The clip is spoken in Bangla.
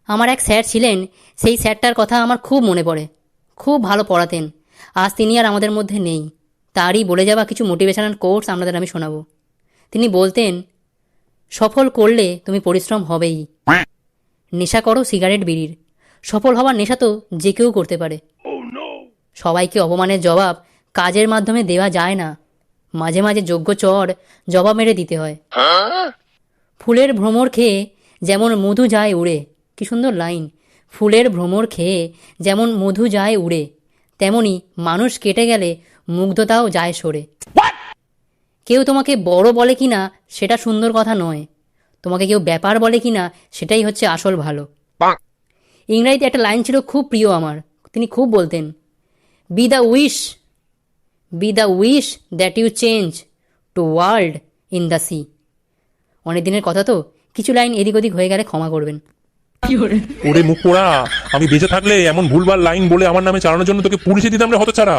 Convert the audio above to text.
আমার এক স্যার ছিলেন, সেই স্যারটার কথা আমার খুব মনে পড়ে। খুব ভালো পড়াতেন। আজ তিনি আর আমাদের মধ্যে নেই। তারই বলে যাওয়া কিছু মোটিভেশনাল কোটস আপনাদের আমি শোনাবো। তিনি বলতেন, সফল করলে তুমি পরিশ্রম হবেই। নেশা করো সিগারেট বিড়ির, সফল হওয়ার নেশা তো যে কেউ করতে পারে। সবাইকে অপমানের জবাব কাজের মাধ্যমে দেওয়া যায় না, মাঝে মাঝে যোগ্য চর জবাব মেরে দিতে হয়। ফুলের ভ্রমর খেয়ে যেমন মধু যায় উড়ে, কি সুন্দর লাইন! ফুলের ভ্রমর খেয়ে যেমন মধু যায় উড়ে, তেমনি মানুষ কেটে গেলে মুগ্ধতাও যায় সরে। কেউ তোমাকে বড় বলে কিনা সেটা সুন্দর কথা নয়, তোমাকে কেউ ব্যাপার বলে কিনা সেটাই হচ্ছে আসল ভালো। ইংরাজিতে একটা লাইন ছিল খুব প্রিয় আমার, তিনি খুব বলতেন, be the wish that you change to world in the see. অনেক দিনের কথা তো, কিছু লাইন এদিক ওদিক হয়ে গেলে ক্ষমা করবেন। ওরে মুখ পোড়া, আমি বেঁচে থাকলে এমন ভুলভাল লাইন বলে আমার নামে চালানোর জন্য তোকে পুলিশে দিতাম রে হতছাড়া।